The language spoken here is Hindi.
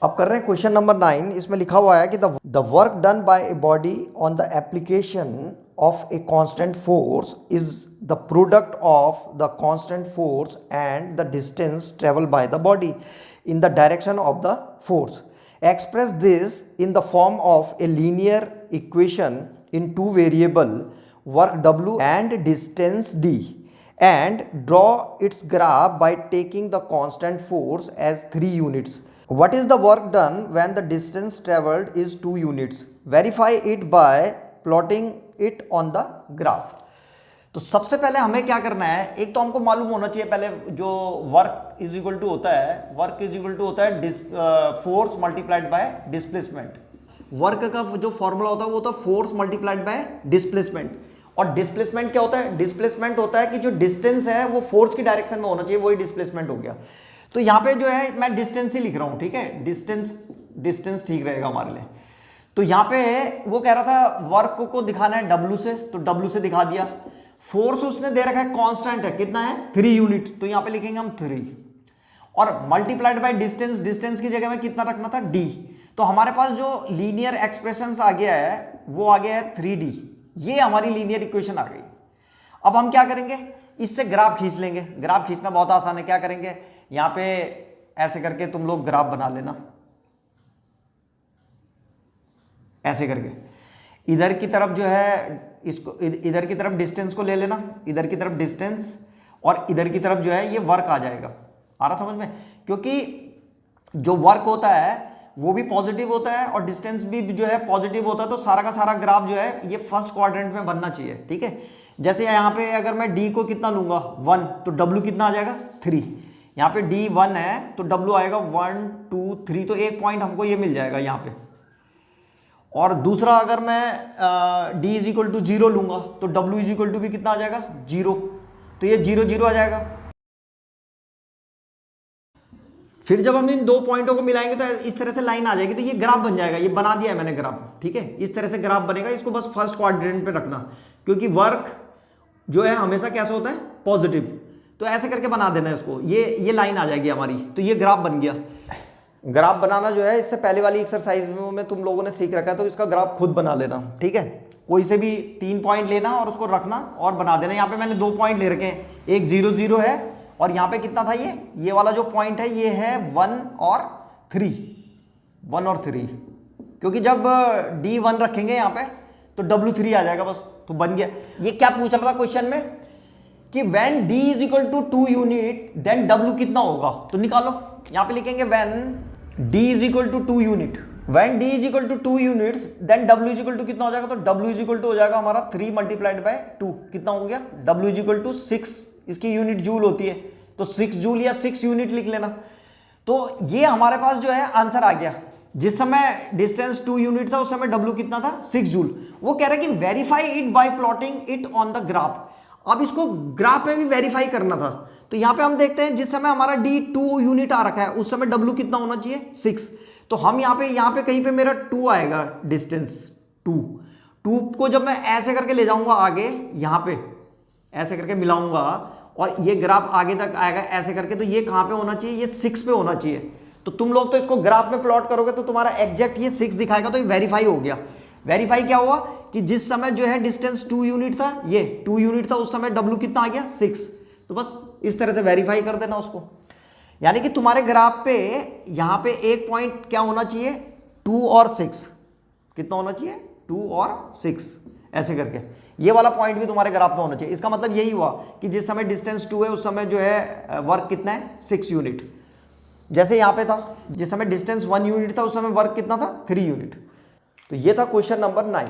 अब कर रहे हैं क्वेश्चन नंबर 9। इसमें लिखा हुआ है कि the work done by a body on the application of a constant force is the product of the constant force and the distance travel by the body in the direction of the force. Express this in the form of a linear equation in two variable work W and distance D, and draw its graph by taking the constant force as 3 units. What is the work done when the distance traveled is 2 units? Verify it by plotting it on the graph. तो सबसे पहले हमें क्या करना है, एक तो हमको मालूम होना चाहिए पहले जो वर्क इज इक्वल टू होता है force multiplied by displacement. Work का जो फॉर्मूला होता है वो होता है फोर्स मल्टीप्लाइड बाय डिस्प्लेसमेंट। और डिस्प्लेसमेंट क्या होता है? डिस्प्लेसमेंट होता है कि जो डिस्टेंस है वो फोर्स की डायरेक्शन में होना चाहिए, वही डिस्प्लेसमेंट हो गया। तो यहाँ पे जो है मैं डिस्टेंस ही लिख रहा हूँ, ठीक है, डिस्टेंस ठीक रहेगा हमारे लिए। तो यहाँ पे वो कह रहा था वर्क को दिखाना है डब्ल्यू से, तो डब्ल्यू से दिखा दिया। फोर्स उसने दे रखा है कांस्टेंट है, कितना है 3 यूनिट, तो यहां पे लिखेंगे हम 3। और मल्टीप्लाइड बाय डिस्टेंस की जगह में कितना रखना था? d। तो हमारे पास जो लीनियर एक्सप्रेशंस आ गया है वो आ गया है 3d। ये हमारी लीनियर इक्वेशन आ गई। अब हम क्या करेंगे, इससे ग्राफ खींच लेंगे। ग्राफ खींचना बहुत आसान है। क्या करेंगे, यहां पे ऐसे करके तुम लोग ग्राफ बना लेना, ऐसे करके इधर की तरफ जो है इसको इधर की तरफ डिस्टेंस को ले लेना, इधर की तरफ डिस्टेंस, और इधर की तरफ जो है ये वर्क आ जाएगा। आ रहा समझ में? क्योंकि जो वर्क होता है वो भी पॉजिटिव होता है और डिस्टेंस भी जो है पॉजिटिव होता है, तो सारा का सारा ग्राफ जो है ये फर्स्ट क्वाड्रेंट में बनना चाहिए, ठीक है। जैसे यहाँ पे अगर मैं d को कितना लूंगा 1, तो w कितना आ जाएगा 3। यहाँ पे d 1 है तो w आएगा 1 2 3, तो एक पॉइंट हमको ये मिल जाएगा यहाँ पे। और दूसरा अगर मैं d इज इक्वल टू 0 लूंगा तो w इज इक्वल टू भी कितना आ जाएगा 0, तो ये 0 0 आ जाएगा। फिर जब हम इन दो पॉइंटों को मिलाएंगे तो इस तरह से लाइन आ जाएगी, तो ये ग्राफ बन जाएगा। ये बना दिया है मैंने ग्राफ, ठीक है, इस तरह से ग्राफ बनेगा। इसको बस फर्स्ट क्वाड्रेंट पे रखना, क्योंकि वर्क जो है हमेशा कैसे होता है पॉजिटिव, तो ऐसे करके बना देना इसको। ये लाइन आ जाएगी हमारी, तो ये ग्राफ बन गया। ग्राफ बनाना जो है इससे पहले वाली एक्सरसाइज में तुम लोगों ने सीख रखा है, तो इसका ग्राफ खुद बना लेना, ठीक है। कोई से भी 3 पॉइंट लेना और उसको रखना और बना देना। यहाँ पे मैंने 2 पॉइंट ले रखे हैं, एक 0 0 है, और यहाँ पे कितना था ये वाला जो पॉइंट है ये है 1 और 3, 1 और 3, क्योंकि जब d1 रखेंगे यहाँ पे तो w3 आ जाएगा बस, तो बन गया। ये क्या पूछ रहा था क्वेश्चन में कि when d is equal to 2 unit then w कितना होगा, तो निकालो। यहाँ पे लिखेंगे when d is equal to 2 unit, when d is equal to 2 units then w is equal to कितना हो जाएगा, तो w इज इक्वल टू हो जाएगा हमारा 3 मल्टीप्लाइड बाय 2, कितना हो गया w इज इक्वल टू 6। इसकी यूनिट जूल होती है, तो 6 जूल या 6 यूनिट लिख लेना। तो ये हमारे पास जो है आंसर आ गया। जिस समय डिस्टेंस 2 यूनिट था उस समय w कितना था 6 जूल। वो कह रहा है कि verify it by plotting it on the graph. अब इसको ग्राफ में भी वेरीफाई करना था, तो यहां पे हम देखते हैं जिस समय हमारा d 2 यूनिट आ रखा है उस समय w कितना होना चाहिए 6। तो हम यहाँ पे कहीं पे मेरा 2 आएगा, डिस्टेंस 2 को जब मैं ऐसे करके ले जाऊंगा आगे, यहाँ पे ऐसे करके मिलाऊंगा और ये ग्राफ आगे तक आएगा ऐसे करके, तो ये कहाँ पे होना चाहिए, ये 6 पे होना चाहिए। तो तुम लोग तो इसको ग्राफ में प्लॉट करोगे तो तुम्हारा एग्जैक्ट ये 6 दिखाएगा, तो ये वेरीफाई हो गया। वेरीफाई क्या हुआ कि जिस समय जो है डिस्टेंस 2 यूनिट था, ये 2 यूनिट था, उस समय w कितना आ गया 6। तो बस इस तरह से वेरीफाई कर देना उसको। यानी कि तुम्हारे ग्राफ पे यहां पे एक पॉइंट क्या होना चाहिए 2 और 6, कितना होना चाहिए 2 और 6, ऐसे करके ये वाला पॉइंट भी तुम्हारे ग्राफ में होना चाहिए। इसका मतलब यही हुआ कि जिस समय डिस्टेंस 2 है उस समय जो है वर्क कितना है 6 यूनिट। जैसे यहाँ पे था जिस समय डिस्टेंस 1 यूनिट था उस समय वर्क कितना था 3 यूनिट। तो ये था क्वेश्चन नंबर 9।